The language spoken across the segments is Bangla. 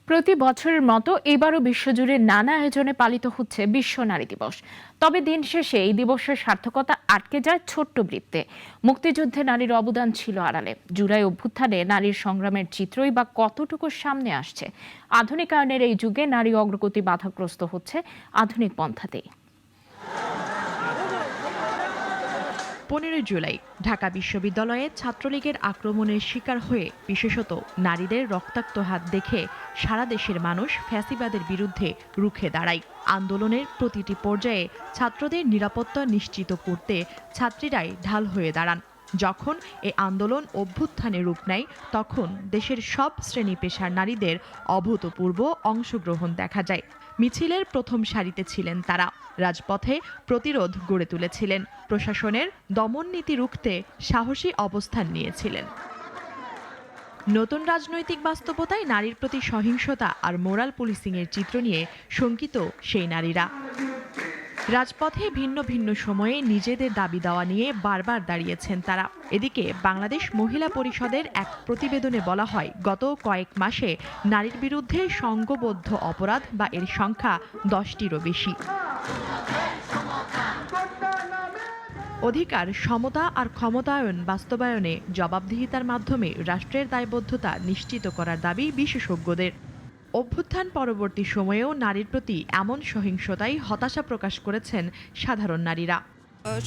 প্রতি বছরের মতো এবারও বিশ্বজুড়ে নানা আয়োজনে পালিত হচ্ছে বিশ্ব নারী দিবস। তবে দিন শেষে এই দিবসের সার্থকতা আটকে যায় ছোট্ট বৃত্তে। মুক্তিযুদ্ধে নারীর অবদান ছিল আড়ালে। জুলাই অভ্যুত্থানে নারীর সংগ্রামের চিত্রই বা কতটুকু সামনে আসছে। আধুনিকায়নের এই যুগে নারী অগ্রগতি বাধাগ্রস্ত হচ্ছে আধুনিক পন্থাতেই। 15 জুলাই ঢাকা বিশ্ববিদ্যালয়ে ছাত্রলীগের আক্রমণের শিকার হয়ে বিশেষত নারীদের রক্তাক্ত হাত দেখে সারা দেশের মানুষ ফ্যাসিবাদের বিরুদ্ধে রুখে দাঁড়ায়। আন্দোলনের প্রতিটি পর্যায়ে ছাত্রদের নিরাপত্তা নিশ্চিত করতে ছাত্রীরাই ঢাল হয়ে দাঁড়ান। যখন এ আন্দোলন অভ্যুত্থানে রূপ নেয় তখন দেশের সব শ্রেণী পেশার নারীদের অভূতপূর্ব অংশগ্রহণ দেখা যায়। মিছিলের প্রথম সারিতে ছিলেন তারা। রাজপথে প্রতিরোধ গড়ে তুলেছিলেন। প্রশাসনের দমন নীতি রুখতে সাহসী অবস্থান নিয়েছিলেন। নতুন রাজনৈতিক বাস্তবতায় নারীর প্রতি সহিংসতা আর মোরাল পুলিশিংয়ের চিত্র নিয়ে শঙ্কিত সেই নারীরা। রাজপথে ভিন্ন ভিন্ন সময়ে নিজেদের দাবি দেওয়া নিয়ে বারবার দাঁড়িয়েছেন তারা। এদিকে বাংলাদেশ মহিলা পরিষদের এক প্রতিবেদনে বলা হয়, গত কয়েক মাসে নারীর বিরুদ্ধে সংঘবদ্ধ অপরাধ বা এর সংখ্যা 10টিরও বেশি। অধিকার, সমতা আর ক্ষমতায়ন বাস্তবায়নে জবাবদিহিতার মাধ্যমে রাষ্ট্রের দায়বদ্ধতা নিশ্চিত করার দাবি বিশেষজ্ঞদের। অভ্যুত্থান পরবর্তী সময়েও নারীর প্রতি এমন সহিংসতায় হতাশা প্রকাশ করেছেন সাধারণ নারীরা।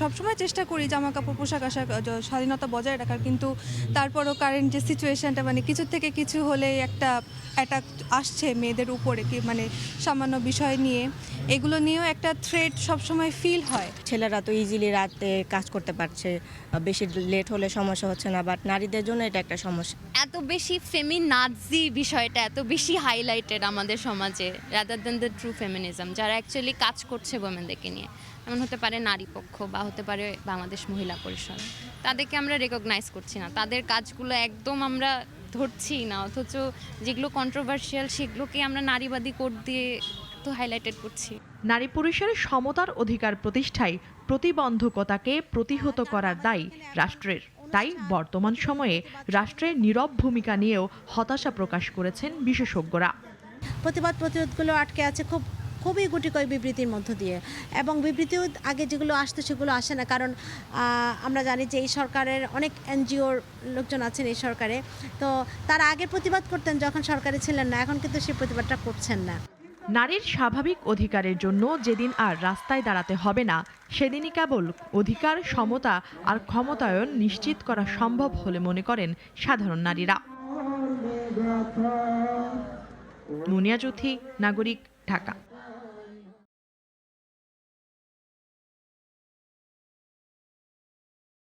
সবসময় চেষ্টা করি জামা কাপড় পোশাক আশাক স্বাধীনতা বজায় রাখার, কিন্তু তারপরও কারেন্ট যে সিচুয়েশনটা কিছু থেকে কিছু হলে একটা অ্যাটাক আসছে মেয়েদের উপরে, কি সামান্য বিষয় নিয়ে, এগুলো নিয়েও একটা থ্রেট সবসময় ফিল হয়। ছেলেরা তো ইজিলি রাতে কাজ করতে পারছে, বেশি লেট হলে সমস্যা হচ্ছে না, বাট নারীদের জন্য এটা একটা সমস্যা। এত বেশি ফেমিনাজি বিষয়টা এত বেশি হাইলাইটেড আমাদের সমাজে, rather than the true feminism, যারা অ্যাকচুয়ালি কাজ করছে ওমেনদেরকে নিয়ে। এমন হতে পারে নারী পক্ষ বা হতে পারে বাংলাদেশ মহিলা পরিষদ, তাদেরকে আমরা রেকগনাইজ করছি না, তাদের কাজগুলো একদম আমরা ধরছি না, অথচ যেগুলো কন্ট্রোভার্সিয়াল সেগুলোকে আমরা নারীবাদী কোড দিয়ে তো হাইলাইটেড করছি। নারী পুরুষের সমতার অধিকার প্রতিষ্ঠায় প্রতিবন্ধকতাকে প্রতিহত করার দায় রাষ্ট্রের। তাই বর্তমান সময়ে রাষ্ট্রের নীরব ভূমিকা নিয়েও হতাশা প্রকাশ করেছেন বিশেষজ্ঞরা। প্রতিরোধগুলো আটকে আছে খুবই গুটিকয় বিবৃতির মধ্য দিয়ে, এবং বিবৃতিও আগে যেগুলো আসতো সেগুলো আসে না। কারণ আমরা জানি যে এই সরকারের অনেক এনজিওর লোকজন আছেন এই সরকারে, তো তারা আগে প্রতিবাদ করতেন যখন সরকারে ছিলেন না, এখন কিন্তু সেই প্রতিবাদটা করছেন না। নারীর স্বাভাবিক অধিকারের জন্য যেদিন আর রাস্তায় দাঁড়াতে হবে না, সেদিনই কেবল অধিকার, সমতা আর ক্ষমতায়ন নিশ্চিত করা সম্ভব বলে মনে করেন সাধারণ নারীরা। মুনিয়া জ্যোতি, নাগরিক, ঢাকা।